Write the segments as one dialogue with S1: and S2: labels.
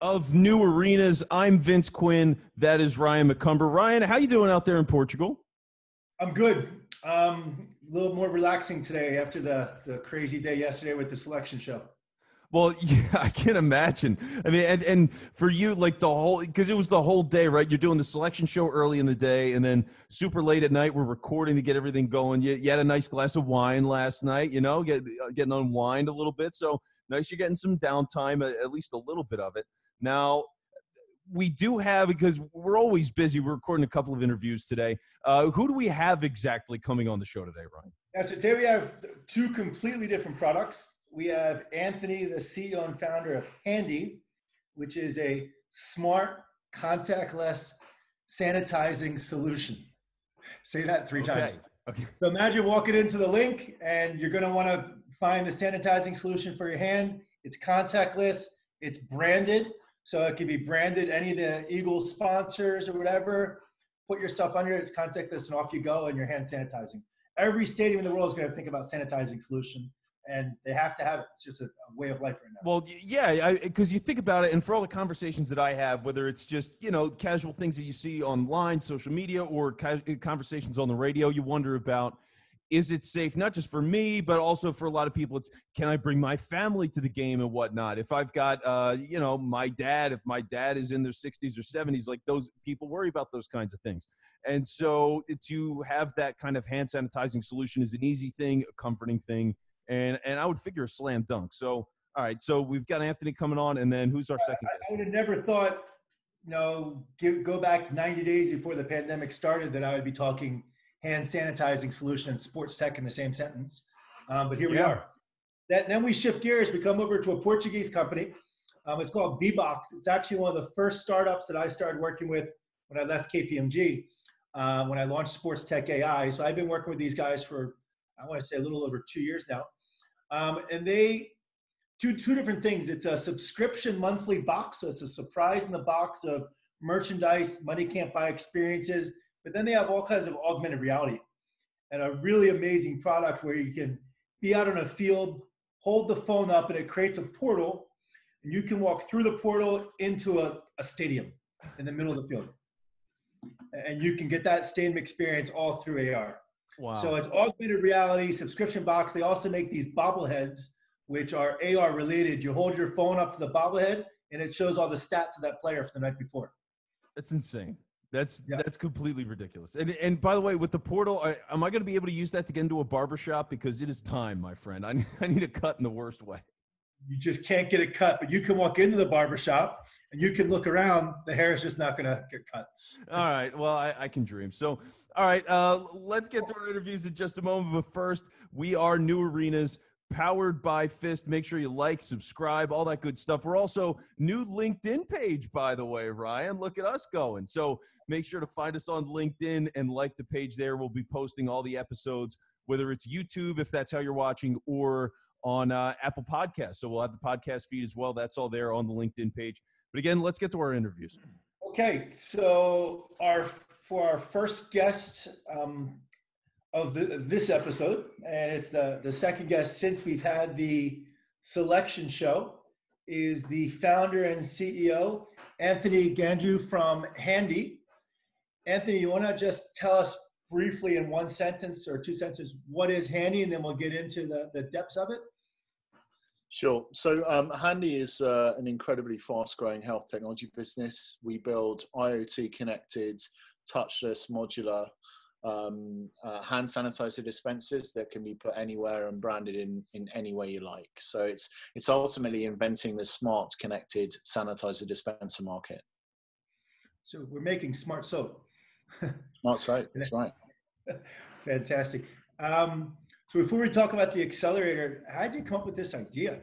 S1: of new arenas. I'm Vince Quinn. That is Ryan McCumber. Ryan, how you doing out there in Portugal?
S2: I'm good. A little more relaxing today after the crazy day yesterday with the selection show.
S1: Well, yeah, I can imagine. I mean, and for you, like because it was the whole day, right? You're doing the selection show early in the day, and then super late at night, we're recording to get everything going. You had a nice glass of wine last night, getting unwind a little bit. So nice you're getting some downtime, at least a little bit of it. Now, we do have, because we're always busy, we're recording a couple of interviews today. Who do we have exactly coming on the show today, Ryan?
S2: Yeah, so today we have two completely different products. We have Anthony, the CEO and founder of Handi, which is a smart, contactless sanitizing solution. Say that three times. Okay. So imagine walking into the link and you're going to want to find the sanitizing solution for your hand. It's contactless. It's branded. So it can be branded, any of the Eagles sponsors or whatever. Put your stuff under it. It's contactless and off you go, and your hand sanitizing. Every stadium in the world is going to think about sanitizing solution. And they have to have it. It's just a way of life right now.
S1: Well, yeah, because you think about it, and for all the conversations that I have, whether it's just, casual things that you see online, social media, or conversations on the radio, you wonder about, is it safe, not just for me, but also for a lot of people, it's, can I bring my family to the game and whatnot? If I've got, my dad, if my dad is in their 60s or 70s, like those people worry about those kinds of things. And so to have that kind of hand sanitizing solution is an easy thing, a comforting thing. And I would figure a slam dunk. So, all right. So we've got Anthony coming on, and then who's our second guest?
S2: I would have never thought, go back 90 days before the pandemic started that I would be talking hand sanitizing solution and sports tech in the same sentence. But here we are. Then we shift gears. We come over to a Portuguese company. It's called BBOX. It's actually one of the first startups that I started working with when I left KPMG, when I launched Sports Tech AI. So I've been working with these guys for, I want to say, a little over 2 years now. And they do two different things. It's a subscription monthly box. So it's a surprise in the box of merchandise, money can't buy experiences. But then they have all kinds of augmented reality and a really amazing product where you can be out on a field, hold the phone up, and it creates a portal. And you can walk through the portal into a stadium in the middle of the field. And you can get that stadium experience all through AR.
S1: Wow.
S2: So it's augmented reality, subscription box. They also make these bobbleheads, which are AR related. You hold your phone up to the bobblehead, and it shows all the stats of that player for the night before.
S1: That's insane. That's completely ridiculous. And by the way, with the portal, am I going to be able to use that to get into a barbershop? Because it is time, my friend. I need a cut in the worst way.
S2: You just can't get it cut, but you can walk into the barbershop and you can look around. The hair is just not going to get cut.
S1: All right. Well, I can dream. So, all right, let's get to our interviews in just a moment. But first, we are New Arenas, powered by Fist. Make sure you like, subscribe, all that good stuff. We're also new LinkedIn page, by the way, Ryan. Look at us going. So make sure to find us on LinkedIn and like the page there. We'll be posting all the episodes, whether it's YouTube, if that's how you're watching, or on Apple Podcasts. So we'll have the podcast feed as well. That's all there on the LinkedIn page. But again, let's get to our interviews.
S2: Okay, so for our first guest of this episode, and it's the second guest since we've had the selection show, is the founder and CEO, Anthony Ganjou from Handi. Anthony, you want to just tell us briefly in one sentence or two sentences what is Handi, and then we'll get into the depths of it?
S3: Sure. So Handi is an incredibly fast-growing health technology business. We build IoT-connected, touchless, modular hand sanitizer dispensers that can be put anywhere and branded in any way you like. So it's ultimately inventing the smart, connected sanitizer dispenser market.
S2: So we're making smart soap.
S3: Smart soap, that's right.
S2: Fantastic. So before we talk about the accelerator, how did you come up with this idea?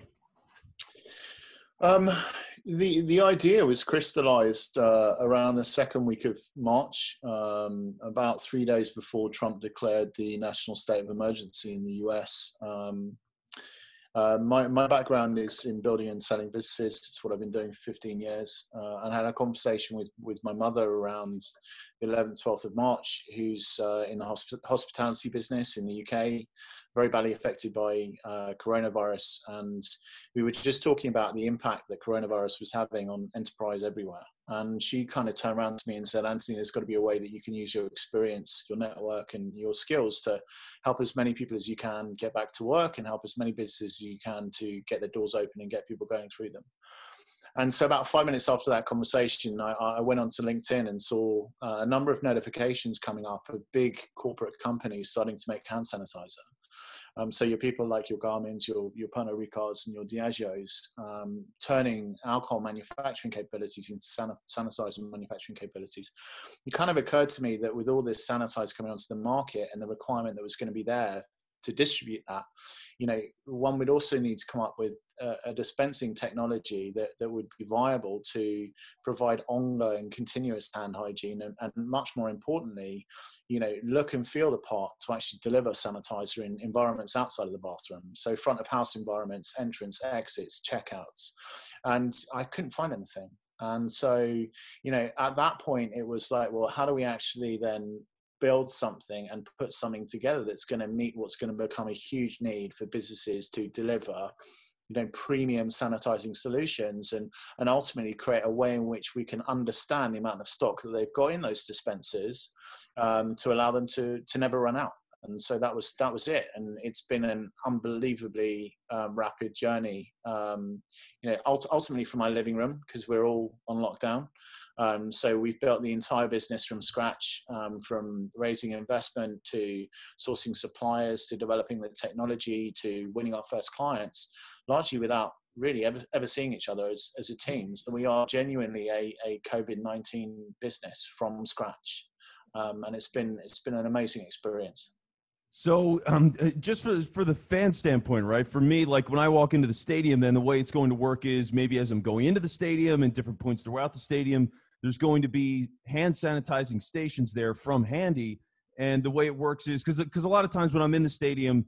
S3: The idea was crystallized around the second week of March, about 3 days before Trump declared the national state of emergency in the US. My background is in building and selling businesses. It's what I've been doing for 15 years. And I had a conversation with my mother around the 11th, 12th of March, who's in the hospitality business in the UK. very badly affected by coronavirus. And we were just talking about the impact that coronavirus was having on enterprise everywhere. And she kind of turned around to me and said, Anthony, there's got to be a way that you can use your experience, your network, and your skills to help as many people as you can get back to work, and help as many businesses as you can to get their doors open and get people going through them. And so about 5 minutes after that conversation, I went onto LinkedIn and saw a number of notifications coming up of big corporate companies starting to make hand sanitizer. So your people like your Garmins, your Pernod Ricards, and your Diageos, turning alcohol manufacturing capabilities into sanitizer manufacturing capabilities. It kind of occurred to me that with all this sanitizer coming onto the market and the requirement that was going to be there to distribute that, one would also need to come up with a dispensing technology that would be viable to provide ongoing continuous hand hygiene, and much more importantly, look and feel the part to actually deliver sanitizer in environments outside of the bathroom. So front of house environments, entrance, exits, checkouts. And I couldn't find anything. And so, at that point, it was like, well, how do we actually then build something and put something together that's going to meet what's going to become a huge need for businesses to deliver, premium sanitizing solutions, and ultimately create a way in which we can understand the amount of stock that they've got in those dispensers, to allow them to never run out. And so that was it. And it's been an unbelievably rapid journey, ultimately from my living room, because we're all on lockdown. So we've built the entire business from scratch, from raising investment to sourcing suppliers, to developing the technology, to winning our first clients, largely without really ever seeing each other as a team. So we are genuinely a COVID-19 business from scratch. And it's been an amazing experience.
S1: So just for the fan standpoint, right? For me, like when I walk into the stadium, then the way it's going to work is maybe as I'm going into the stadium and different points throughout the stadium, there's going to be hand sanitizing stations there from Handi. And the way it works is because a lot of times when I'm in the stadium,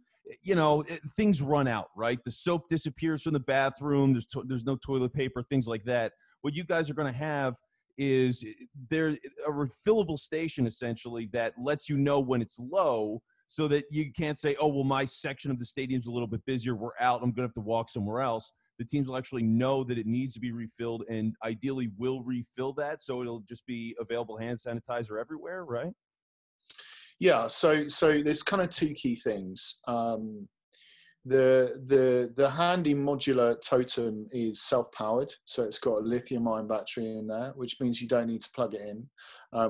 S1: things run out, right? The soap disappears from the bathroom. There's no toilet paper, things like that. What you guys are going to have is there a refillable station essentially that lets you know when it's low, so that you can't say, oh, well, my section of the stadium's a little bit busier, we're out, I'm going to have to walk somewhere else. The teams will actually know that it needs to be refilled, and ideally will refill that, so it'll just be available hand sanitizer everywhere, right?
S3: Yeah, so there's kind of two key things. The Handi modular totem is self-powered, so it's got a lithium-ion battery in there, which means you don't need to plug it in,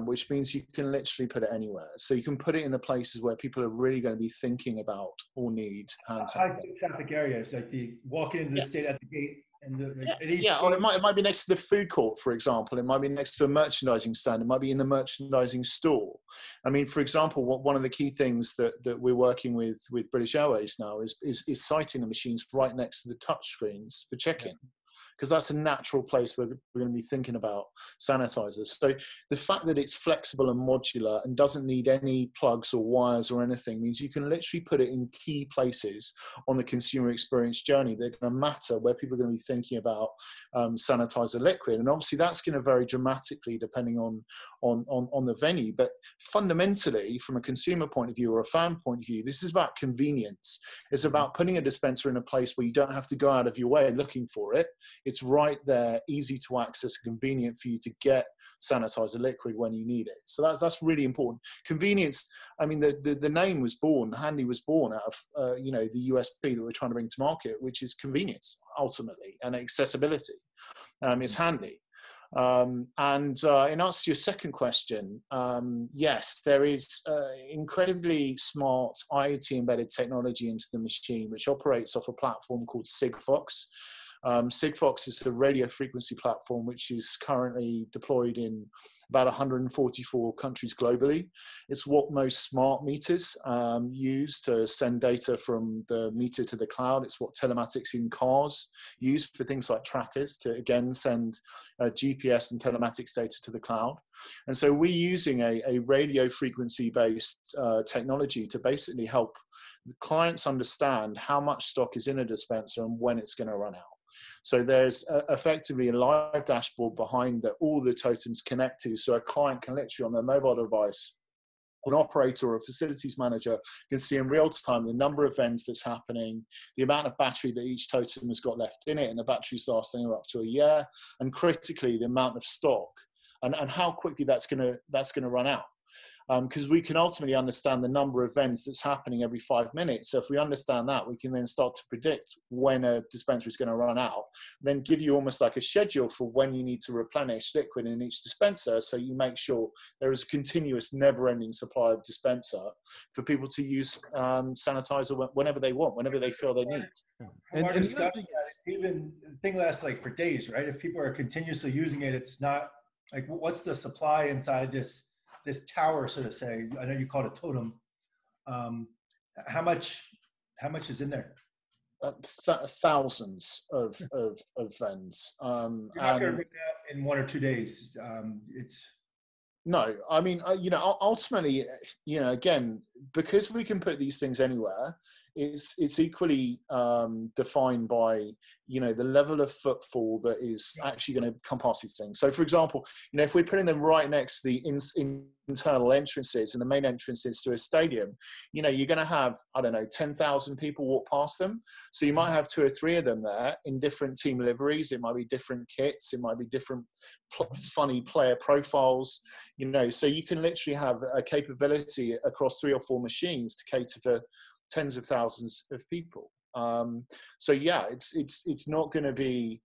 S3: which means you can literally put it anywhere. So you can put it in the places where people are really going to be thinking about or need hand sanitizer.
S2: High traffic areas, like the walking into the state at the gate. And
S3: or it might be next to the food court, for example. It might be next to a merchandising stand. It might be in the merchandising store. I mean, for example, one of the key things that we're working with British Airways now is siting the machines right next to the touch screens for check-in. Because that's a natural place where we're going to be thinking about sanitizers. So the fact that it's flexible and modular and doesn't need any plugs or wires or anything means you can literally put it in key places on the consumer experience journey. They're going to matter where people are going to be thinking about sanitizer liquid. And obviously that's going to vary dramatically depending on the venue. But fundamentally, from a consumer point of view or a fan point of view, this is about convenience. It's about putting a dispenser in a place where you don't have to go out of your way looking for it. It's right there, easy to access, convenient for you to get sanitizer liquid when you need it. So that's really important. Convenience. I mean, the name was born, Handi was born out of the USP that we're trying to bring to market, which is convenience ultimately and accessibility. It's handy. In answer to your second question, yes, there is incredibly smart IoT embedded technology into the machine, which operates off a platform called Sigfox. Sigfox is a radio frequency platform which is currently deployed in about 144 countries globally. It's what most smart meters use to send data from the meter to the cloud. It's what telematics in cars use for things like trackers to, again, send GPS and telematics data to the cloud. And so we're using a radio frequency based technology to basically help the clients understand how much stock is in a dispenser and when it's going to run out. So there's effectively a live dashboard behind that all the totems connect to, so a client can literally on their mobile device an operator or a facilities manager can see in real time the number of events that's happening, the amount of battery that each totem has got left in it, and the batteries lasting up to a year, and critically the amount of stock and how quickly that's going to run out. Because we can ultimately understand the number of events that's happening every 5 minutes. So if we understand that, we can then start to predict when a dispenser is going to run out, then give you almost like a schedule for when you need to replenish liquid in each dispenser. So you make sure there is a continuous, never-ending supply of dispenser for people to use sanitizer whenever they want, whenever they feel they need.
S2: From our discussion, even the thing lasts like for days, right? If people are continuously using it, it's not like, what's the supply inside this tower, so to say? I know you call it a totem. How much is in there?
S3: Thousands of vents.
S2: You're not going to run out in 1 or 2 days.
S3: No, I mean, ultimately, again, because we can put these things anywhere, it's equally defined by, the level of footfall that is actually going to come past these things. So, for example, if we're putting them right next to the internal entrances and the main entrances to a stadium, you're going to have, 10,000 people walk past them. So you might have 2 or 3 of them there in different team liveries. It might be different kits. It might be different funny player profiles, so you can literally have a capability across 3 or 4 machines to cater for tens of thousands of people. So yeah, it's not going to be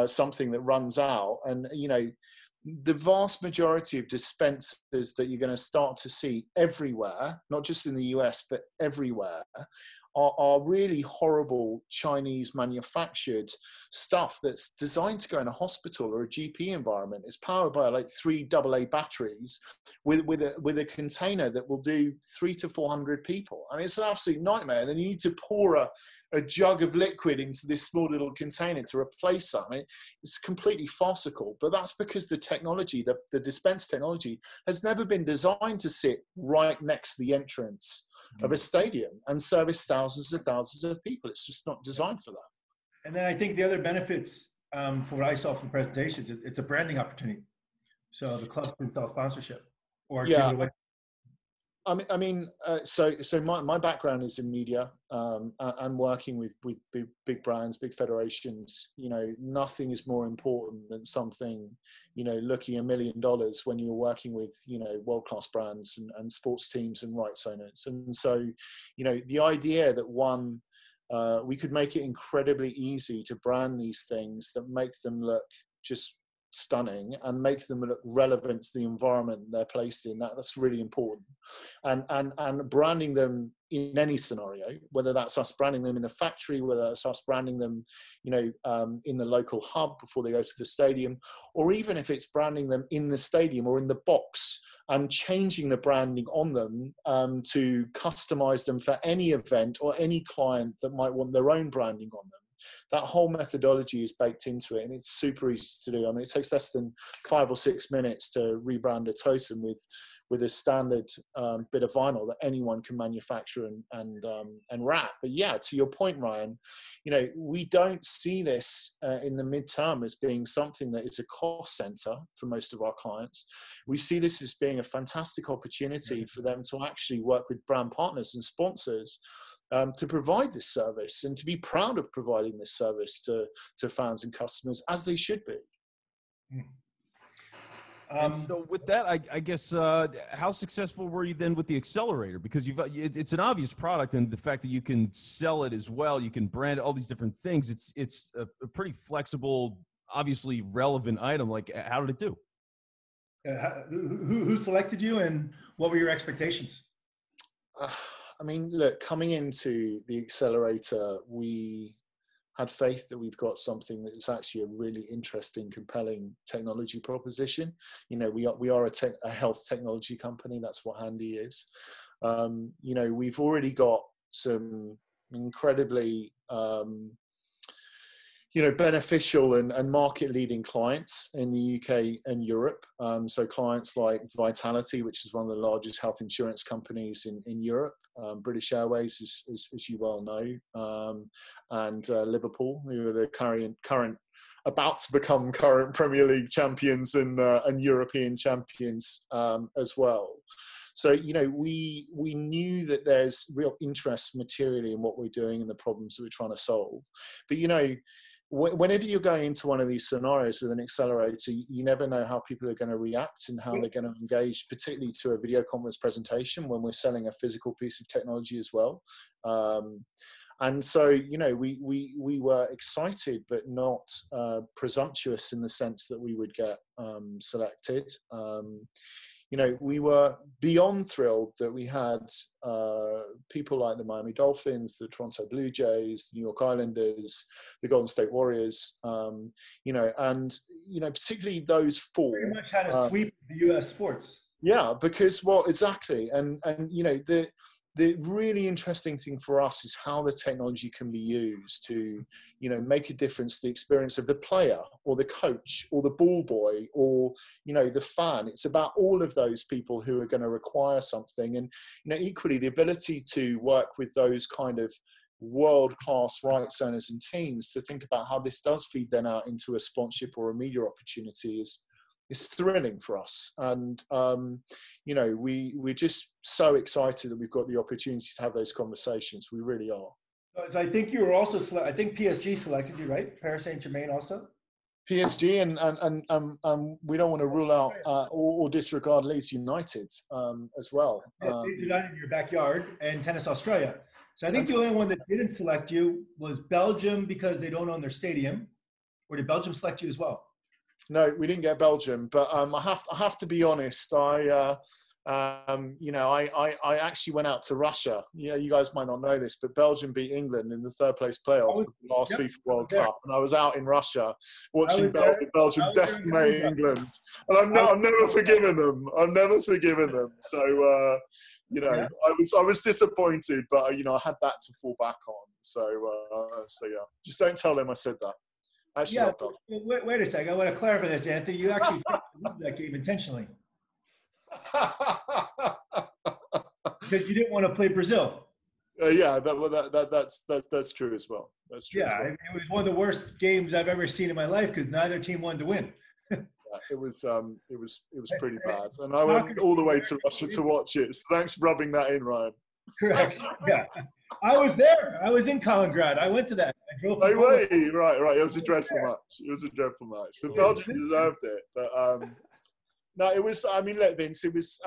S3: something that runs out. And the vast majority of dispensers that you're going to start to see everywhere, not just in the US but everywhere, are really horrible Chinese manufactured stuff that's designed to go in a hospital or a GP environment. It's powered by like 3 AA batteries with a container that will do 300 to 400 people. I mean, it's an absolute nightmare. Then you need to pour a jug of liquid into this small little container to replace something. It's completely farcical, but that's because the technology, the dispense technology, has never been designed to sit right next to the entrance of a stadium and service thousands and thousands of people. It's just not designed for that.
S2: And then I think the other benefits, from what I saw from the presentations, it's a branding opportunity. So the clubs can sell sponsorship or give it away.
S3: I mean, so my background is in media, and working with big brands, big federations. Nothing is more important than something, looking $1 million when you're working with, world-class brands and sports teams and rights owners. And so, the idea that we could make it incredibly easy to brand these things that make them look just stunning and make them look relevant to the environment they're placed in, that's really important. And branding them in any scenario, whether that's us branding them in the factory, whether that's us branding them in the local hub before they go to the stadium, or even if it's branding them in the stadium or in the box and changing the branding on them to customize them for any event or any client that might want their own branding on them. That whole methodology is baked into it, and it's super easy to do. I mean, it takes less than 5 or 6 minutes to rebrand a totem with a standard bit of vinyl that anyone can manufacture and wrap. But yeah, to your point, Ryan, we don't see this in the midterm as being something that is a cost center for most of our clients. We see this as being a fantastic opportunity for them to actually work with brand partners and sponsors to provide this service and to be proud of providing this service to fans and customers, as they should be.
S1: And so with that, I guess, how successful were you then with the accelerator? Because it's an obvious product, and the fact that you can sell it as well, you can brand all these different things. It's a pretty flexible, obviously relevant item. Like, how did it do?
S2: Who selected you, and what were your expectations?
S3: I mean, look, coming into the accelerator, we had faith that we've got something that is actually a really interesting, compelling technology proposition. We are a health technology company. That's what Handi is. We've already got some incredibly beneficial and market-leading clients in the UK and Europe. So clients like Vitality, which is one of the largest health insurance companies in Europe, British Airways, as you well know, and Liverpool, who are the current about to become current Premier League champions and European champions as well. So, we knew that there's real interest materially in what we're doing and the problems that we're trying to solve. But, whenever you're going into one of these scenarios with an accelerator, you never know how people are going to react and how they're going to engage, particularly to a video conference presentation when we're selling a physical piece of technology as well. And so, we were excited, but not presumptuous in the sense that we would get selected. We were beyond thrilled that we had people like the Miami Dolphins, the Toronto Blue Jays, the New York Islanders, the Golden State Warriors, and particularly those four.
S2: Pretty much had a sweep of the U.S. sports.
S3: Yeah, because, well, exactly. And the really interesting thing for us is how the technology can be used to, make a difference to the experience of the player or the coach or the ball boy or, the fan. It's about all of those people who are going to require something. And, equally the ability to work with those kind of world-class rights owners and teams to think about how this does feed then out into a sponsorship or a media opportunity is thrilling for us. And, we're just so excited that we've got the opportunity to have those conversations. We really are.
S2: So I think you were also I think PSG selected you, right? Paris Saint-Germain also?
S3: PSG and we don't want to rule out or disregard Leeds United as well.
S2: Leeds United in your backyard and Tennis Australia. So I think the only one that didn't select you was Belgium because they don't own their stadium. Or did Belgium select you as well?
S3: No, we didn't get Belgium, but I have to be honest. I actually went out to Russia. You guys might not know this, but Belgium beat England in the third place playoff for the last FIFA World Cup, and I was out in Russia watching Belgium decimate England, and I've never forgiven them. I've never forgiven them. So I was disappointed, but I had that to fall back on. So yeah, just don't tell them I said that. Actually,
S2: wait a second. I want to clarify this, Anthony. You actually lose that game intentionally because you didn't want to play Brazil.
S3: That's true as well. That's true.
S2: Yeah, it was one of the worst games I've ever seen in my life because neither team wanted to win.
S3: It was pretty bad, and I went all the way to Russia to watch it. So thanks for rubbing that in, Ryan.
S2: Correct. Yeah, I was there. I was in Kaliningrad. I went to that. I drove.
S3: Right. It was a dreadful match. But Belgium deserved it. But no, it was. I mean, look, Vince. It was.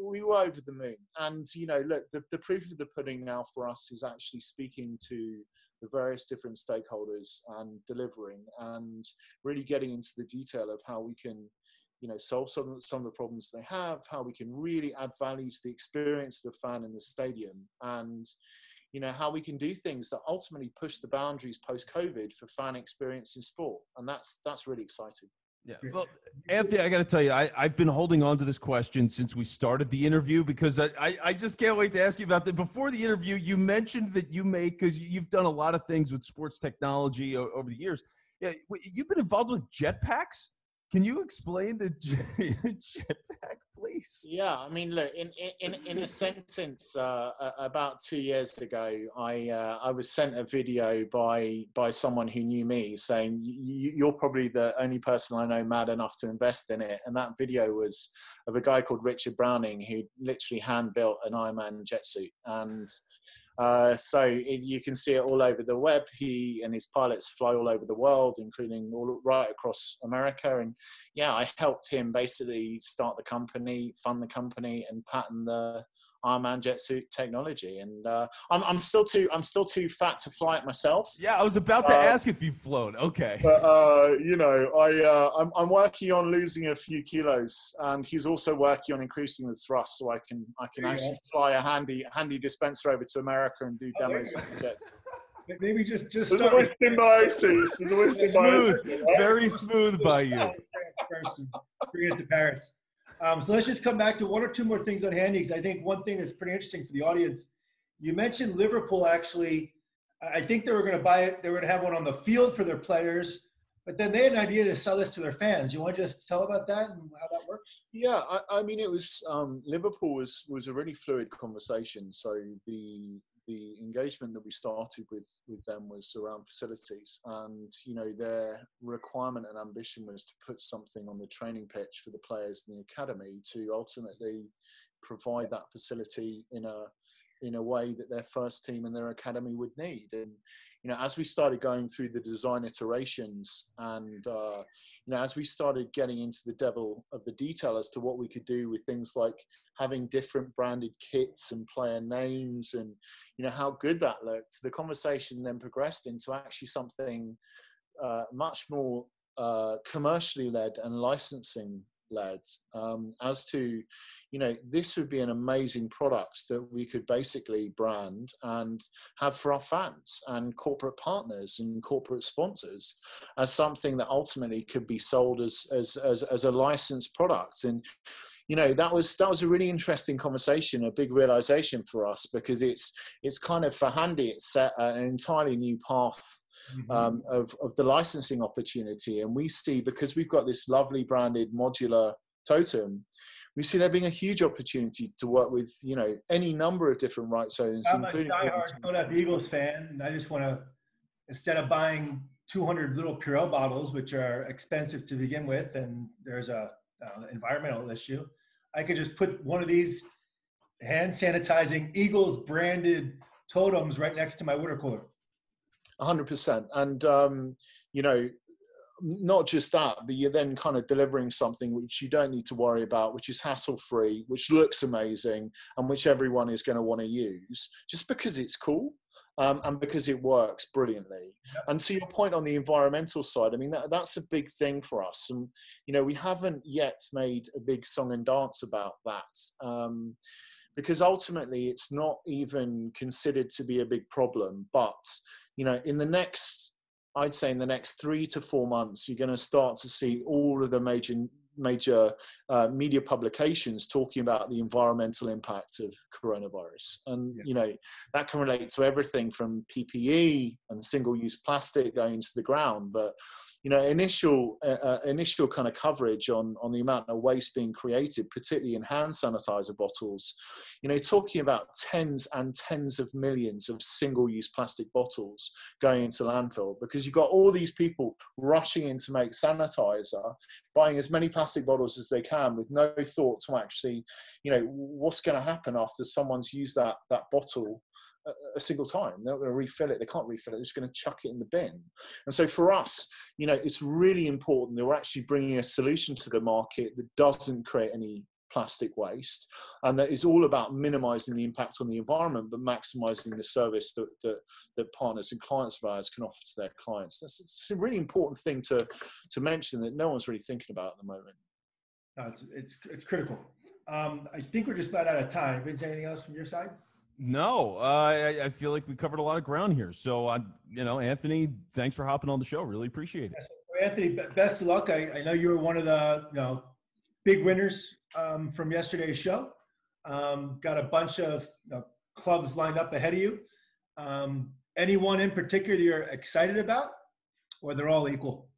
S3: We were over the moon, and look, the proof of the pudding now for us is actually speaking to the various different stakeholders and delivering, and really getting into the detail of how we can, solve some of the problems they have, how we can really add value to the experience of the fan in the stadium, and how we can do things that ultimately push the boundaries post-COVID for fan experience in sport. And that's really exciting.
S1: Yeah. Well, Anthony, I got to tell you, I've been holding on to this question since we started the interview because I just can't wait to ask you about that. Before the interview, you mentioned that because you've done a lot of things with sports technology over the years. Yeah, you've been involved with jetpacks. Can you explain the jetpack, please?
S3: Yeah, I mean, look, in a sentence, about 2 years ago, I was sent a video by someone who knew me saying, you're probably the only person I know mad enough to invest in it. And that video was of a guy called Richard Browning who literally hand-built an Ironman jet suit. And so you can see it all over the web. He and his pilots fly all over the world, including right across America. And yeah, I helped him basically start the company, fund the company, and patent the Ironman jet suit technology. And I'm still too fat to fly it myself.
S1: Yeah, I was about to ask if you've flown. Okay.
S3: But I'm working on losing a few kilos, and he's also working on increasing the thrust, so I can actually fly a Handi dispenser over to America and do demos with the jets.
S2: Maybe just
S3: There's
S2: start
S3: always symbiosis. There's always
S1: smooth, very smooth by you.
S2: Bring it to Paris. So let's just come back to one or two more things on Handi, because I think one thing that's pretty interesting for the audience. You mentioned Liverpool, actually. I think they were going to buy it. They were going to have one on the field for their players, but then they had an idea to sell this to their fans. You want to just tell about that and how that works?
S3: Yeah, I mean, it was Liverpool was a really fluid conversation. So the engagement that we started with them was around facilities, and their requirement and ambition was to put something on the training pitch for the players in the academy to ultimately provide that facility in a way that their first team and their academy would need. And as we started going through the design iterations, and as we started getting into the devil of the detail as to what we could do with things like having different branded kits and player names, and how good that looked, the conversation then progressed into actually something much more commercially led and licensing led, as to this would be an amazing product that we could basically brand and have for our fans and corporate partners and corporate sponsors as something that ultimately could be sold as a licensed product. And that was a really interesting conversation, a big realization for us, because it's kind of, for Handi, it's set an entirely new path of the licensing opportunity. And we see, because we've got this lovely branded modular totem, we see there being a huge opportunity to work with any number of different rights owners.
S2: I'm a diehard Philadelphia Eagles fan, and I just want to, instead of buying 200 little Purell bottles, which are expensive to begin with, and there's a environmental issue, I could just put one of these hand sanitizing Eagles branded totems right next to my water cooler.
S3: 100%. And, not just that, but you're then kind of delivering something which you don't need to worry about, which is hassle-free, which looks amazing, and which everyone is going to want to use just because it's cool. And because it works brilliantly. Yep. And to your point on the environmental side, I mean, that's a big thing for us. And, we haven't yet made a big song and dance about that, because ultimately it's not even considered to be a big problem. But, I'd say in the next 3 to 4 months, you're going to start to see all of the major media publications talking about the environmental impact of coronavirus. And that can relate to everything from PPE and single-use plastic going into the ground, but initial kind of coverage on the amount of waste being created, particularly in hand sanitizer bottles, talking about tens and tens of millions of single-use plastic bottles going into landfill, because you've got all these people rushing in to make sanitizer, buying as many plastic bottles as they can with no thought to actually, what's going to happen after someone's used that bottle a single time. They're not going to refill it. They can't refill it. They're just going to chuck it in the bin. And so for us, it's really important that we're actually bringing a solution to the market that doesn't create any plastic waste, and that is all about minimizing the impact on the environment, but maximizing the service that partners and clients of ours can offer to their clients. It's a really important thing to mention that no one's really thinking about at the moment.
S2: No, it's critical. I think we're just about out of time. Vince, anything else from your side?
S1: No, I feel like we covered a lot of ground here. So, Anthony, thanks for hopping on the show. Really appreciate it.
S2: Yes, so Anthony, best of luck. I know you were one of the big winners from yesterday's show. Got a bunch of clubs lined up ahead of you. Anyone in particular that you're excited about, or they're all equal?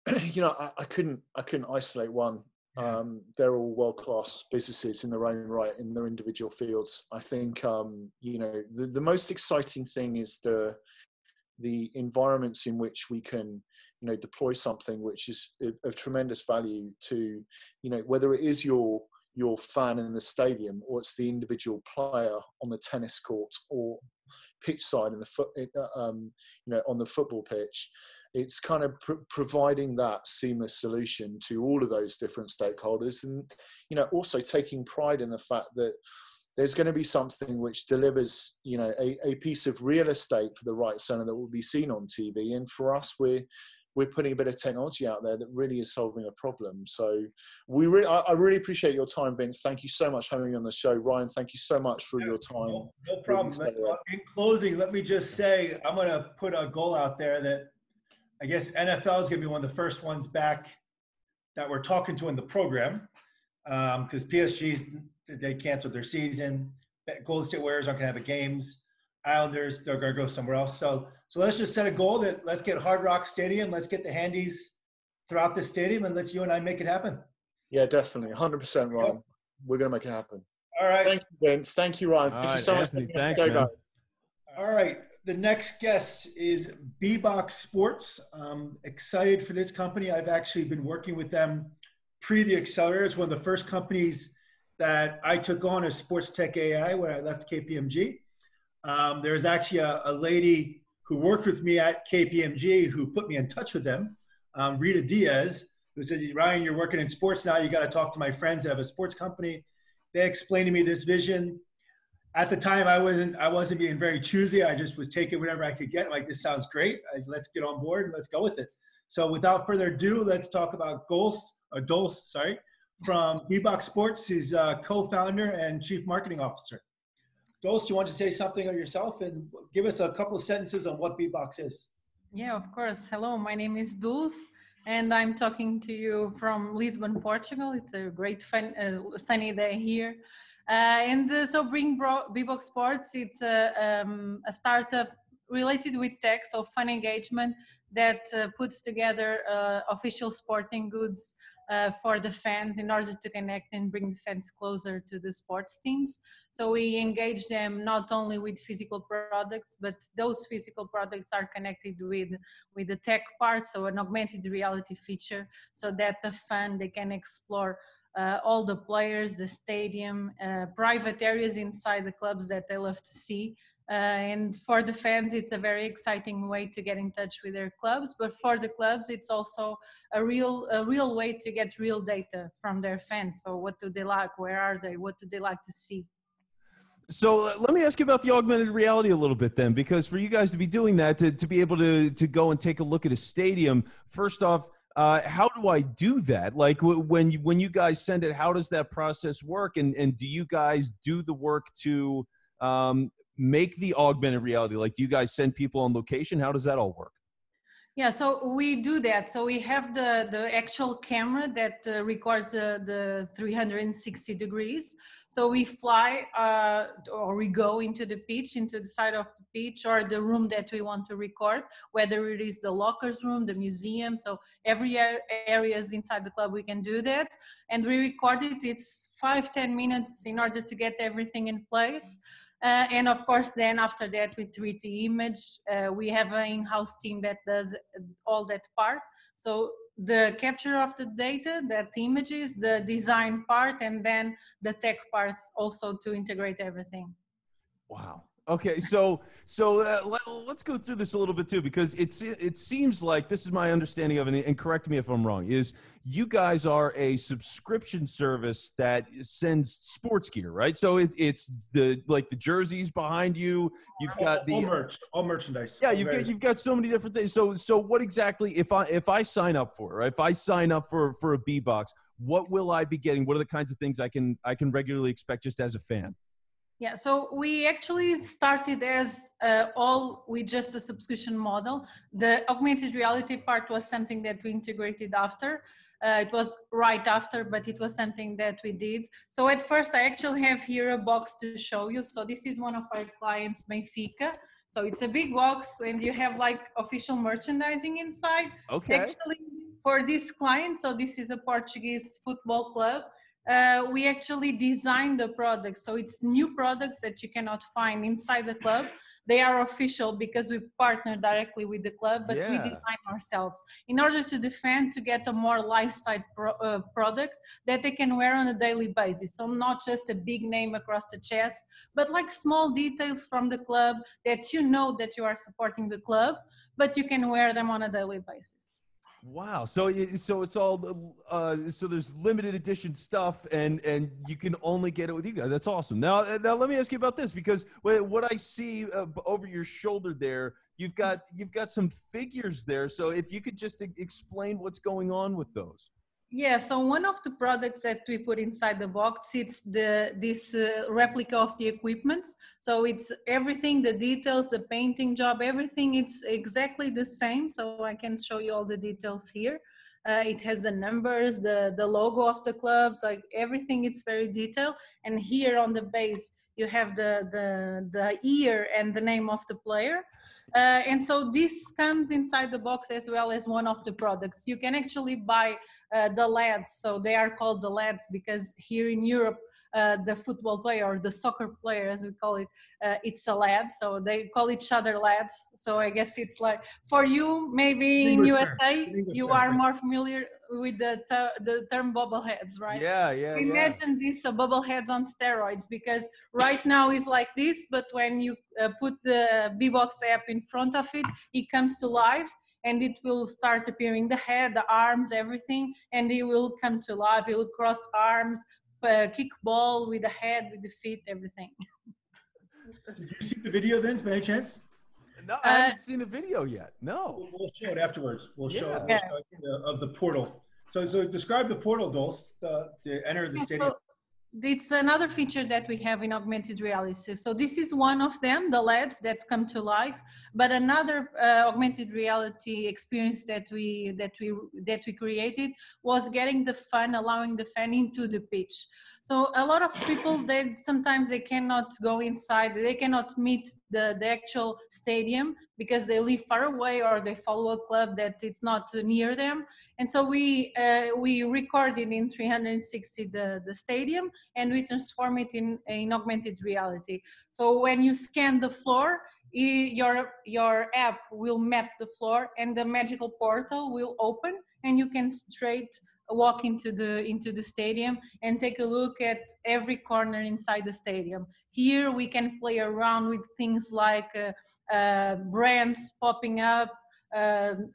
S3: I couldn't isolate one. They're all world-class businesses in their own right, in their individual fields. I think, the most exciting thing is the environments in which we can, deploy something which is of tremendous value to, whether it is your fan in the stadium, or it's the individual player on the tennis court, or pitch side in on the football pitch. It's kind of providing that seamless solution to all of those different stakeholders, and also taking pride in the fact that there's going to be something which delivers a piece of real estate for the rights owner that will be seen on TV. And for us, we're putting a bit of technology out there that really is solving a problem. So I really appreciate your time, Vince. Thank you so much for having me on the show. Ryan, thank you so much for your time.
S2: No problem. In closing, let me just say, I'm going to put a goal out there that I guess NFL is going to be one of the first ones back that we're talking to in the program, because they canceled their season. Golden State Warriors aren't going to have a games. Islanders, they're going to go somewhere else. So let's just set a goal that let's get Hard Rock Stadium. Let's get the Handys throughout the stadium, and let's you and I make it happen.
S3: Yeah, definitely. 100%, Ryan. Yep. We're going to make it happen.
S2: All right.
S3: Thank you, Vince. Thank you, Ryan. Thank you so much.
S1: Thanks, man.
S2: All right. The next guest is BBOX Sports. Excited for this company. I've actually been working with them pre the accelerator. It's one of the first companies that I took on as sports tech AI when I left KPMG. There's actually a lady who worked with me at KPMG who put me in touch with them, Rita Diaz, who said, Ryan, you're working in sports now. You got to talk to my friends that have a sports company. They explained to me this vision. At the time, I wasn't being very choosy. I just was taking whatever I could get. Like, this sounds great. Let's get on board and let's go with it. So without further ado, let's talk about Dulce, from BBOX Sports. He's co-founder and chief marketing officer. Dulce, do you want to say something of yourself and give us a couple of sentences on what BBOX is?
S4: Yeah, of course. Hello, my name is Dulce, and I'm talking to you from Lisbon, Portugal. It's a great sunny day here. So bring BBOX Sports, it's a startup related with tech, so fun engagement that puts together official sporting goods for the fans in order to connect and bring the fans closer to the sports teams. So we engage them not only with physical products, but those physical products are connected with the tech part, so an augmented reality feature, so that the fan, they can explore all the players, the stadium, private areas inside the clubs that they love to see. And for the fans, it's a very exciting way to get in touch with their clubs. But for the clubs, it's also a real way to get real data from their fans. So what do they like? Where are they? What do they like to see?
S1: So let me ask you about the augmented reality a little bit then, because for you guys to be doing that, to be able to go and take a look at a stadium, first off, how do I do that? Like when you guys send it, how does that process work? And do you guys do the work to make the augmented reality? Like, do you guys send people on location? How does that all work?
S4: Yeah, so we do that. So we have the actual camera that records the 360 degrees. So we fly or we go into the pitch, into the side of the pitch or the room that we want to record, whether it is the lockers room, the museum. So every areas inside the club, we can do that. And we record it. It's 5-10 minutes in order to get everything in place. And of course, then after that, with 3D image, we have an in-house team that does all that part. So the capture of the data, that images, the design part, and then the tech part also to integrate everything.
S1: Wow. Okay, so let's go through this a little bit too, because it seems like, this is my understanding of it, and correct me if I'm wrong, is you guys are a subscription service that sends sports gear, right? So it's the jerseys behind you. You've got
S2: all merchandise.
S1: Yeah, you've got so many different things. So what exactly, if I sign up for it, right? If I sign up for a BBOX, what will I be getting? What are the kinds of things I can regularly expect just as a fan?
S4: Yeah, so we actually started as with just a subscription model. The augmented reality part was something that we integrated after. It was right after, but it was something that we did. So at first, I actually have here a box to show you. So this is one of our clients, Benfica. So it's a big box, and you have like official merchandising inside.
S1: Okay.
S4: Actually, for this client, so this is a Portuguese football club. We actually designed the products. So it's new products that you cannot find inside the club. They are official because we partner directly with the club, but we design ourselves in order to the fan to get a more lifestyle product that they can wear on a daily basis. So not just a big name across the chest, but like small details from the club that you know that you are supporting the club, but you can wear them on a daily basis.
S1: Wow. So it's all so there's limited edition stuff, and you can only get it with you guys. That's awesome. Now let me ask you about this, because what I see over your shoulder there, you've got some figures there. So if you could just explain what's going on with those.
S4: Yeah, so one of the products that we put inside the box, it's this replica of the equipments. So it's everything, the details, the painting job, everything, it's exactly the same. So I can show you all the details here. It has the numbers, the logo of the clubs, like everything, it's very detailed. And here on the base, you have the year and the name of the player. And so this comes inside the box as well as one of the products. You can actually buy the LEDs. So they are called the LEDs because here in Europe, the football player or the soccer player, as we call it, it's a lad. So they call each other lads. So I guess it's like, for you, maybe in USA, you are more familiar with the term bobbleheads, right?
S1: Yeah.
S4: Imagine this bobbleheads on steroids, because right now it's like this, but when you put the BBOX app in front of it, it comes to life, and it will start appearing the head, the arms, everything, and it will come to life. It will cross arms, kick ball with the head, with the feet, everything.
S2: Did you see the video, Vince, by any chance?
S1: No, I haven't seen the video yet. No.
S2: We'll show it afterwards. We'll show it
S4: Yeah.
S2: of the portal. So describe the portal, Dulce, to enter the stadium.
S4: So it's another feature that we have in augmented reality. So this is one of them, the LEDs that come to life. But another augmented reality experience that we created was getting the fan, allowing the fan into the pitch. So a lot of people, sometimes they cannot go inside, they cannot meet the actual stadium because they live far away or they follow a club that it's not near them. And so we recorded in 360 the stadium, and we transform it in augmented reality. So when you scan the floor, your app will map the floor, and the magical portal will open, and you can straight walk into the stadium and take a look at every corner inside the stadium. Here we can play around with things like brands popping up,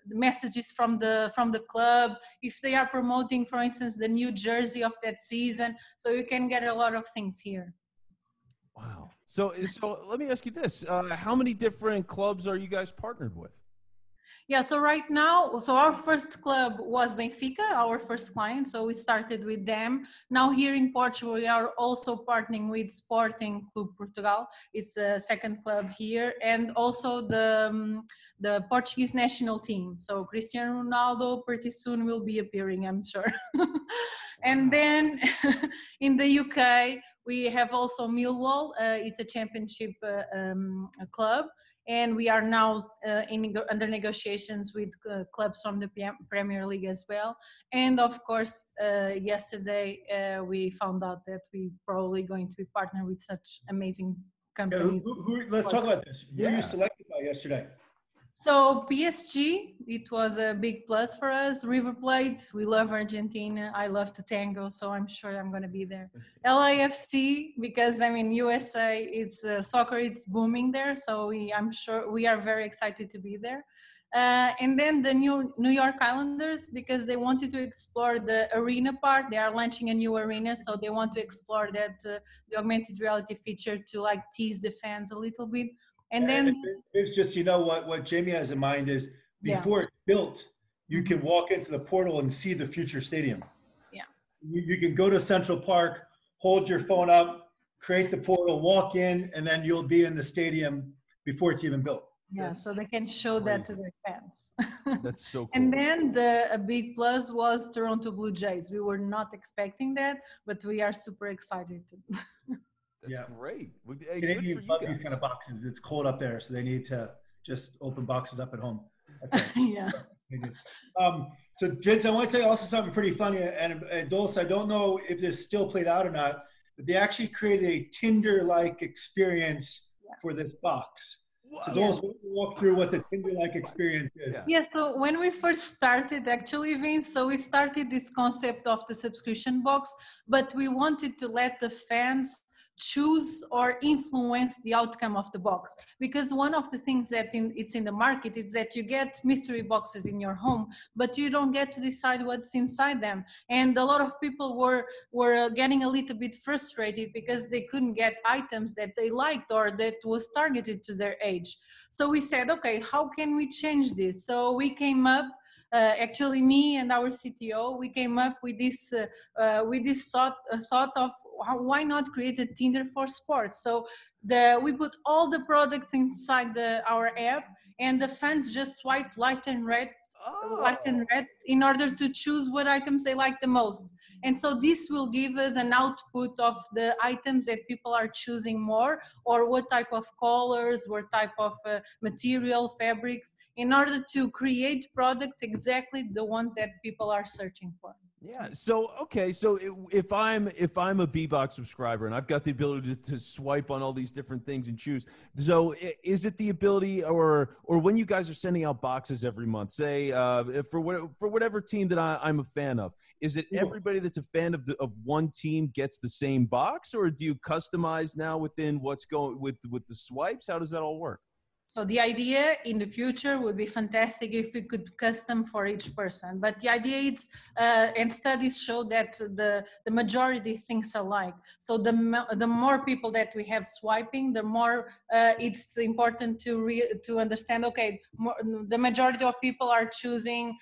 S4: messages from the club, if they are promoting, for instance, the new jersey of that season. So you can get a lot of things here.
S1: Wow. So let me ask you this: how many different clubs are you guys partnered with?
S4: Yeah, so right now, so our first club was Benfica, our first client. So we started with them. Now here in Portugal, we are also partnering with Sporting Clube Portugal. It's a second club here, and also the Portuguese national team. So Cristiano Ronaldo pretty soon will be appearing, I'm sure. And then in the UK, we have also Millwall. It's a championship club. And we are now under negotiations with clubs from the Premier League as well. And of course, yesterday we found out that we're probably going to be partnered with such amazing companies.
S2: Yeah, let's talk about this. Who were you selected by yesterday?
S4: So PSG, it was a big plus for us. River Plate, we love Argentina. I love to tango, so I'm sure I'm going to be there. LAFC, because I mean USA, it's soccer, it's booming there, so I'm sure we are very excited to be there. And then the New York Islanders, because they wanted to explore the arena part. They are launching a new arena, so they want to explore that the augmented reality feature to like tease the fans a little bit. And then
S2: it's just, you know, what Jamie has in mind is before it's built, you can walk into the portal and see the future stadium.
S4: Yeah.
S2: You can go to Central Park, hold your phone up, create the portal, walk in, and then you'll be in the stadium before it's even built.
S4: Yeah, so they can show that to their fans.
S1: That's so cool.
S4: And then a big plus was Toronto Blue Jays. We were not expecting that, but we are super excited.
S1: That's great. Hey,
S2: Canadians love these kind of boxes. It's cold up there, so they need to just open boxes up at home. That's it.
S4: Yeah.
S2: So, Vince, I want to tell you also something pretty funny. And Dulce, I don't know if this still played out or not, but they actually created a Tinder-like experience for this box. So Dulce, walk through what the Tinder-like experience is.
S4: Yeah, so when we first started, actually, Vince, so we started this concept of the subscription box, but we wanted to let the fans choose or influence the outcome of the box, because one of the things that it's in the market is that you get mystery boxes in your home, but you don't get to decide what's inside them. And a lot of people were getting a little bit frustrated because they couldn't get items that they liked or that was targeted to their age. So we said, okay, how can we change this? So we came up, actually me and our CTO, we came up with this thought of why not create a Tinder for sports? So we put all the products inside our app, and the fans just swipe left and right in order to choose what items they like the most. And so this will give us an output of the items that people are choosing more, or what type of colors, what type of material, fabrics, in order to create products exactly the ones that people are searching for.
S1: Yeah. So, okay. So if I'm a BBOX subscriber and I've got the ability to swipe on all these different things and choose, so is it the ability, or when you guys are sending out boxes every month, say for whatever team that I'm a fan of, is it everybody that's a fan of one team gets the same box, or do you customize now within what's going with the swipes? How does that all work?
S4: So the idea in the future would be fantastic if we could custom for each person. But the idea is, and studies show that the majority thinks alike. So the more people that we have swiping, the more it's important to understand. Okay, the majority of people are choosing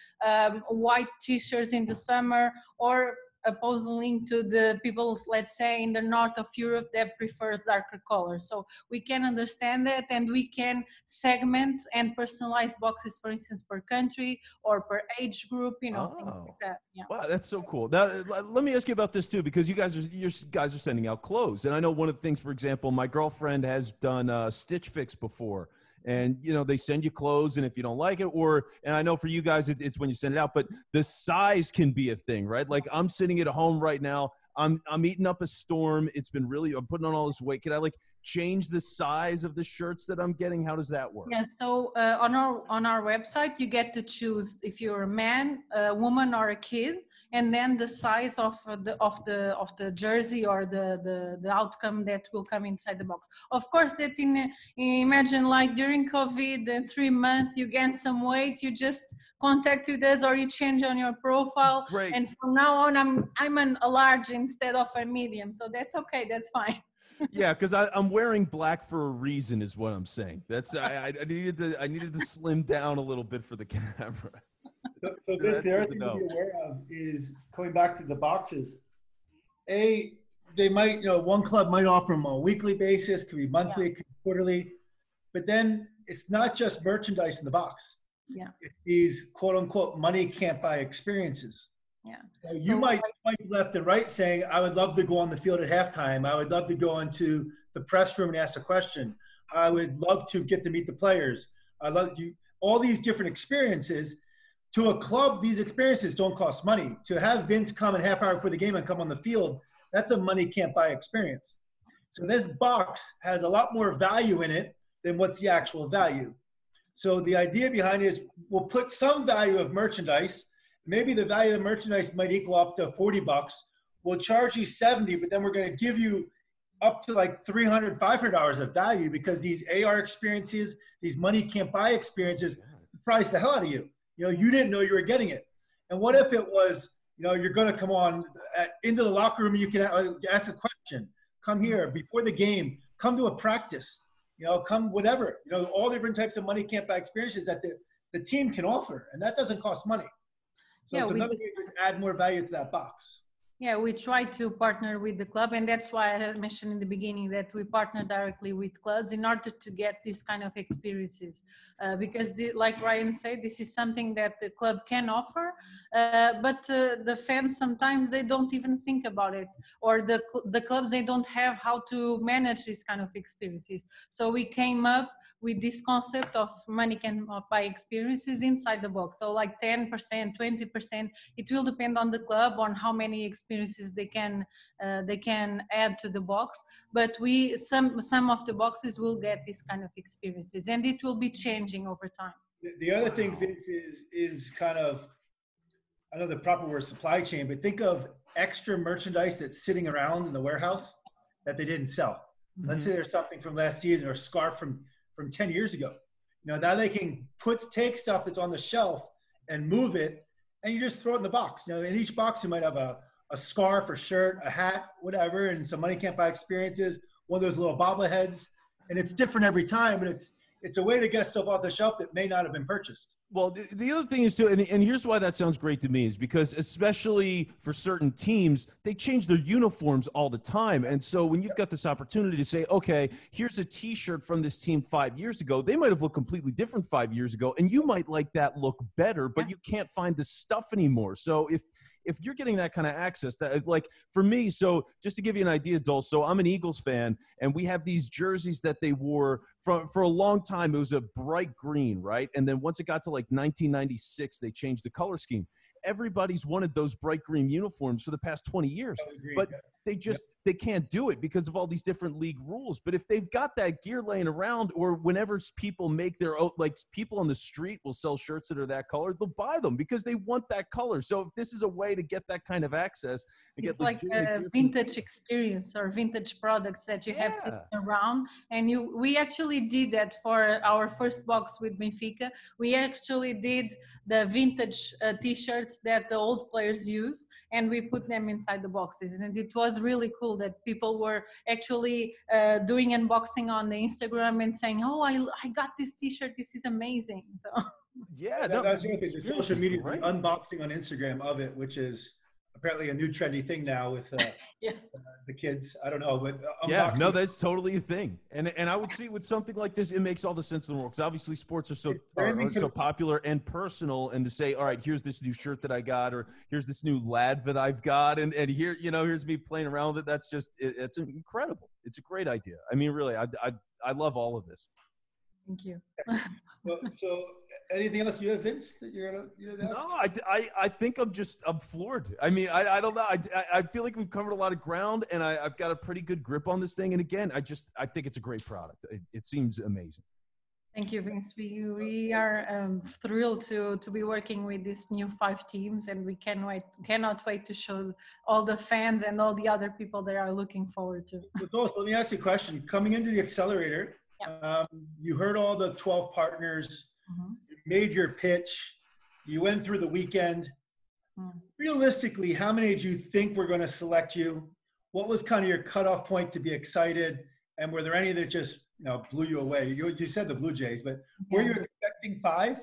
S4: white T-shirts in the summer, or opposing to the people, let's say, in the north of Europe that prefers darker colors. So we can understand that, and we can segment and personalize boxes, for instance, per country or per age group, things like that. Yeah.
S1: Wow, that's so cool. Now, let me ask you about this too, because you guys are sending out clothes, and I know one of the things, for example, my girlfriend has done Stitch Fix before. And, they send you clothes, and if you don't like it, and I know for you guys, it's when you send it out, but the size can be a thing, right? Like, I'm sitting at home right now. I'm eating up a storm. I'm putting on all this weight. Can I change the size of the shirts that I'm getting? How does that work?
S4: Yeah. So on our website, you get to choose if you're a man, a woman, or a kid, and then the size of the jersey or the outcome that will come inside the box. Of course, that imagine like during COVID, in 3 months you gain some weight, you just contact with us, or you change on your profile.
S1: Great.
S4: And from now on, I'm a large instead of a medium, so that's okay. That's fine.
S1: Yeah, because I'm wearing black for a reason, is what I'm saying. That's I needed to slim down a little bit for the camera.
S2: So the other thing to be aware of is, going back to the boxes, they might, one club might offer them on a weekly basis, could be monthly, could be quarterly, but then it's not just merchandise in the box.
S4: Yeah.
S2: It's these quote unquote money can't buy experiences.
S4: Yeah.
S2: So you might swipe left and right saying, I would love to go on the field at halftime. I would love to go into the press room and ask a question. I would love to get to meet the players. I love you. All these different experiences. To a club, these experiences don't cost money. To have Vince come a half hour before the game and come on the field, that's a money can't buy experience. So this box has a lot more value in it than what's the actual value. So the idea behind it is, we'll put some value of merchandise. Maybe the value of the merchandise might equal up to $40. We'll charge you $70, but then we're going to give you up to like $300, $500 of value, because these AR experiences, these money can't buy experiences, surprise the hell out of you. You didn't know you were getting it. And what if it was, you're going to come on into the locker room, you can ask a question, come here before the game, come to a practice, come whatever, all different types of money can't buy experiences that the team can offer. And that doesn't cost money. So it's another way to just add more value to that box.
S4: Yeah, we try to partner with the club, and that's why I had mentioned in the beginning that we partner directly with clubs in order to get these kind of experiences. Because like Ryan said, this is something that the club can offer, but the fans, sometimes they don't even think about it, or the clubs, they don't have how to manage these kind of experiences. So we came up with this concept of money can buy experiences inside the box. So like 10%, 20%, it will depend on the club on how many experiences they can add to the box. But some of the boxes will get this kind of experiences, and it will be changing over time.
S2: The other thing, Vince, is kind of, I know the proper word supply chain, but think of extra merchandise that's sitting around in the warehouse that they didn't sell. Mm-hmm. Let's say there's something from last season, or a scarf from 10 years ago. Now they can take stuff that's on the shelf and move it, and you just throw it in the box. Now, in each box, you might have a scarf or shirt, a hat, whatever, and some money can't buy experiences, one of those little bobbleheads. And it's different every time, but it's a way to get stuff off the shelf that may not have been purchased.
S1: Well, the other thing is too, and here's why that sounds great to me, is because especially for certain teams, they change their uniforms all the time. And so when you've got this opportunity to say, okay, here's a T-shirt from this team 5 years ago, they might have looked completely different 5 years ago, and you might like that look better, but you can't find the stuff anymore. So if you're getting that kind of access, that, like for me, so just to give you an idea, Dulce, so I'm an Eagles fan, and we have these jerseys that they wore for a long time. It was a bright green, right? And then once it got to like 1996, they changed the color scheme. everybody's wanted those bright green uniforms for the past 20 years, but they can't do it because of all these different league rules. But if they've got that gear laying around, or whenever people make their own, like people on the street will sell shirts that are that color, they'll buy them because they want that color. So if this is a way to get that kind of access,
S4: it's like a vintage experience or vintage products that you have sitting around. And we actually did that for our first box with Benfica. We actually did the vintage t-shirts that the old players use, and we put them inside the boxes. And it was really cool that people were actually doing unboxing on the Instagram and saying, oh, I got this t-shirt, this is amazing. So
S2: yeah, that's the thing. The social media, right? The unboxing on Instagram of it, which is apparently a new trendy thing now with the kids. I don't know, but
S1: yeah, no, that's totally a thing. And I would see with something like this, it makes all the sense in the world, because obviously sports are so popular and personal. And to say, all right, here's this new shirt that I got, or here's this new lad that I've got, and here, here's me playing around with it. That's just it's incredible. It's a great idea. I mean, really, I love all of this.
S4: Thank you.
S2: So anything else you have, Vince, that you're gonna ask?
S1: No, I think I'm floored. I mean, I don't know. I feel like we've covered a lot of ground, and I've got a pretty good grip on this thing. And again, I think it's a great product. It seems amazing.
S4: Thank you, Vince. We are thrilled to be working with these new 5 teams, and we cannot wait to show all the fans and all the other people that are looking forward to.
S2: Dulce, let me ask you a question. Coming into the accelerator, you heard all the 12 partners. Mm-hmm. You made your pitch. You went through the weekend. Realistically, how many do you think were going to select you? What was kind of your cutoff point to be excited? And were there any that just blew you away? You said the Blue Jays, but were you expecting 5?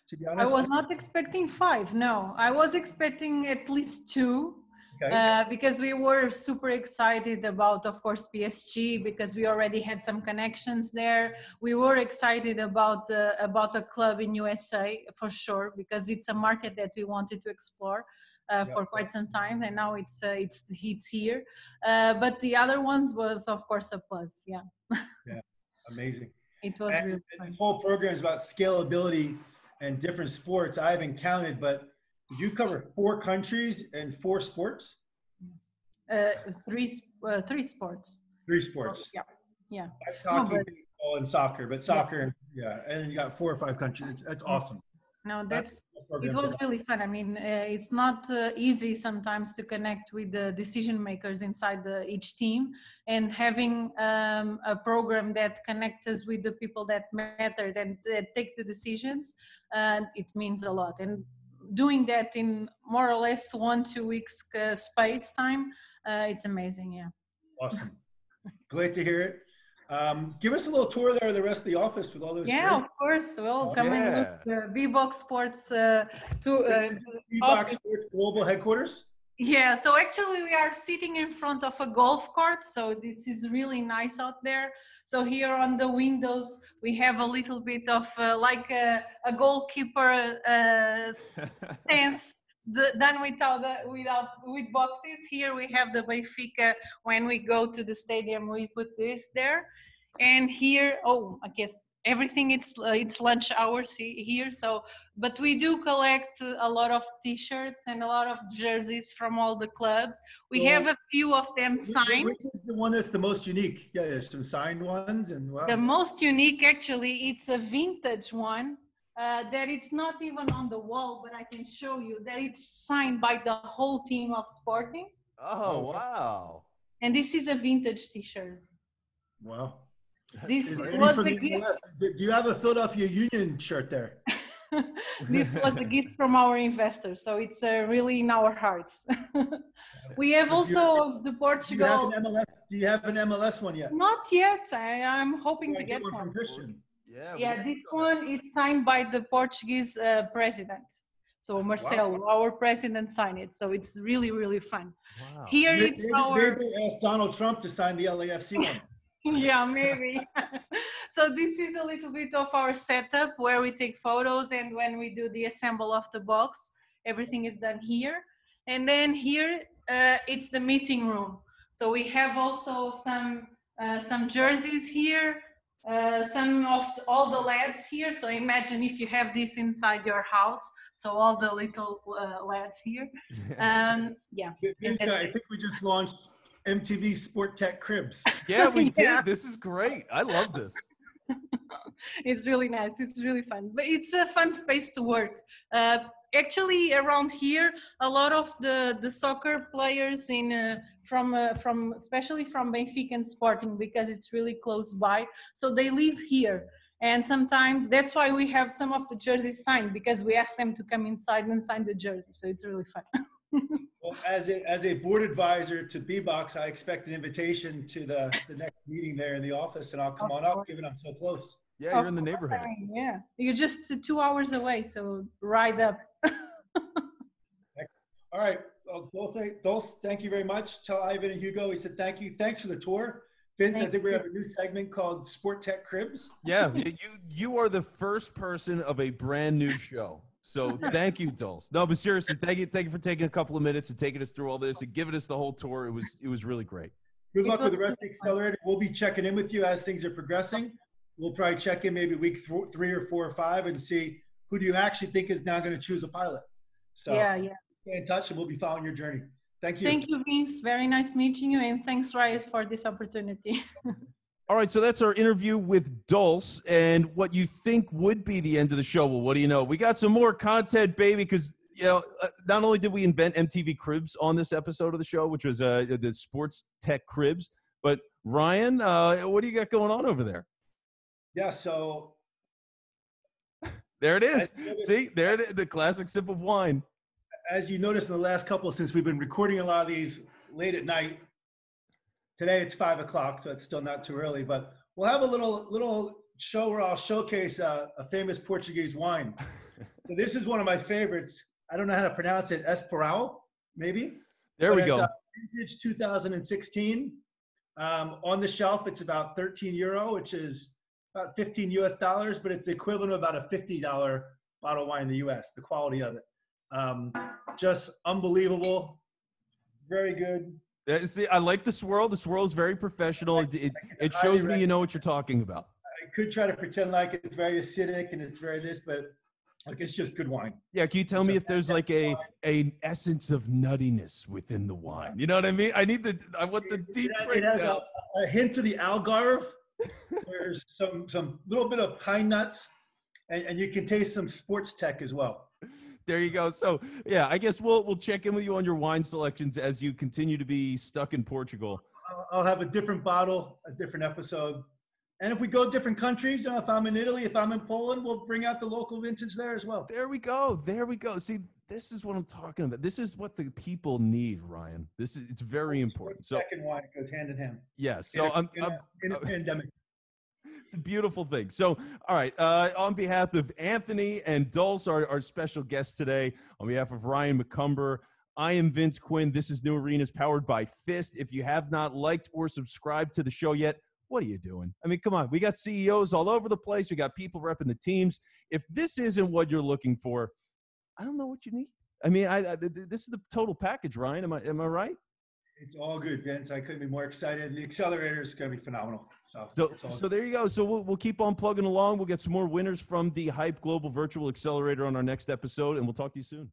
S2: To be honest,
S4: I was not expecting 5. No, I was expecting at least 2. Okay. Because we were super excited about, of course, PSG, because we already had some connections there. We were excited about the club in USA for sure, because it's a market that we wanted to explore for quite some time, and now it's here. But the other ones was, of course, a plus. Yeah.
S2: Yeah, amazing.
S4: It was really fun.
S2: This whole program is about scalability and different sports. I haven't counted, but did you cover 4 countries and 4 sports?
S4: 3 sports.
S2: 3 sports.
S4: Yeah.
S2: That's hockey, baseball, and soccer. But soccer, and then you got 4 or 5 countries. That's awesome.
S4: No, it was really fun. I mean, it's not easy sometimes to connect with the decision makers inside each team, and having a program that connects us with the people that matter, that take the decisions, it means a lot. And doing that in more or less 1-2 weeks space time, it's amazing. Yeah.
S2: Awesome. Great to hear it. Give us a little tour there of the rest of the office with all those.
S4: Yeah, of course. We'll come and look the BBOX Sports
S2: BBOX Sports Global Headquarters.
S4: Yeah, so actually we are sitting in front of a golf court, so this is really nice out there. So here on the windows we have a little bit of like a goalkeeper stance done with boxes. Here we have the Benfica. When we go to the stadium, we put this there, and here, I guess everything it's lunch hours here. So, but we do collect a lot of T-shirts and a lot of jerseys from all the clubs. We have a few of them signed.
S2: Which is the one that's the most unique? Yeah, there's some signed ones, and wow.
S4: The most unique, actually, it's a vintage one. That it's not even on the wall, but I can show you that it's signed by the whole team of Sporting.
S1: Oh, wow.
S4: And this is a vintage T-shirt.
S2: Wow.
S4: This was the gift.
S2: Do you have a Philadelphia Union shirt there?
S4: This was the gift from our investors, so it's really in our hearts. We have also the Portugal.
S2: Do you have an MLS one yet?
S4: Not yet. I'm hoping to get one.
S2: From Christian.
S4: Yeah, this one is signed by the Portuguese president. So Marcelo, our president, signed it. So it's really, really fun.
S2: Wow.
S4: Here
S2: maybe ask Donald Trump to sign the LAFC one.
S4: Yeah, maybe. So this is a little bit of our setup where we take photos, and when we do the assemble of the box, everything is done here. And then here, it's the meeting room. So we have also some jerseys here. Some of all the lads here. So imagine if you have this inside your house. So all the little lads here. Yeah.
S2: Vince, I think we just launched MTV Sport Tech Cribs.
S1: Yeah, we
S4: Yeah.
S1: did. This is great. I love this.
S4: It's really nice. It's really fun, but it's a fun space to work. Actually, around here, a lot of the soccer players from especially from Benfica and Sporting, because it's really close by, so they live here. And sometimes that's why we have some of the jerseys signed, because we ask them to come inside and sign the jersey. So it's really fun.
S2: Well, as a board advisor to BBOX, I expect an invitation to the next meeting there in the office, and I'll come on up, given I'm so close.
S1: Yeah, you're in the neighborhood.
S4: Yeah, you're just 2 hours away, so ride up.
S2: All right, well, Dulce, thank you very much. Tell Ivan and Hugo, he said thank you. Thanks for the tour. Vince, I think we have a new segment called Sport Tech Cribs.
S1: Yeah, you are the first person of a brand new show. So thank you, Dulce. No, but seriously, thank you for taking a couple of minutes and taking us through all this and giving us the whole tour. It was really great.
S2: Good luck with the rest of the accelerator. We'll be checking in with you as things are progressing. We'll probably check in maybe week 3 or 4 or 5 and see who do you actually think is now going to choose a pilot. So
S4: yeah.
S2: Stay in touch and we'll be following your journey. Thank you.
S4: Thank you, Vince. Very nice meeting you, and thanks, Riot, for this opportunity.
S1: All right, so that's our interview with Dulce and what you think would be the end of the show. Well, what do you know? We got some more content, baby, because not only did we invent MTV Cribs on this episode of the show, which was the Sports Tech Cribs, but Ryan, what do you got going on over there?
S2: Yeah, so
S1: there it is. See, there it is, the classic sip of wine.
S2: As you noticed in the last couple, since we've been recording a lot of these late at night, today it's 5 o'clock, so it's still not too early, but we'll have a little show where I'll showcase a famous Portuguese wine. So this is one of my favorites. I don't know how to pronounce it. Esparral, maybe?
S1: There we go.
S2: Vintage 2016. On the shelf, it's about 13 euro, which is about 15 US dollars, but it's the equivalent of about a $50 bottle of wine in the US, the quality of it. Just unbelievable. Very good.
S1: See, I like the swirl. The swirl is very professional. It shows me you know what you're talking about.
S2: I could try to pretend like it's very acidic and it's very this, but like it's just good wine.
S1: Yeah, can you tell me if there's like a essence of nuttiness within the wine? You know what I mean? I want the deep breakdown.
S2: A hint of the Algarve. There's some little bit of pine nuts, and you can taste some sports tech as well.
S1: There you go. So yeah, I guess we'll check in with you on your wine selections as you continue to be stuck in Portugal.
S2: I'll have a different bottle, a different episode. And if we go different countries, if I'm in Italy, if I'm in Poland, we'll bring out the local vintage there as well.
S1: There we go. There we go. See, this is what I'm talking about. This is what the people need, Ryan. It's very important. So
S2: second wine goes hand in hand.
S1: Yes. So
S2: in a pandemic.
S1: It's a beautiful thing. So, all right, on behalf of Anthony and Dulce, our special guests today, on behalf of Ryan McCumber, I am Vince Quinn. This is New Arenas powered by Fist. If you have not liked or subscribed to the show yet, what are you doing? I mean, come on. We got CEOs all over the place. We got people repping the teams. If this isn't what you're looking for, I don't know what you need. I mean, this is the total package, Ryan. Am I right?
S2: It's all good, Vince. I couldn't be more excited. The accelerator is going to be phenomenal.
S1: So there you go. So we'll keep on plugging along. We'll get some more winners from the Hype Global Virtual Accelerator on our next episode, and we'll talk to you soon.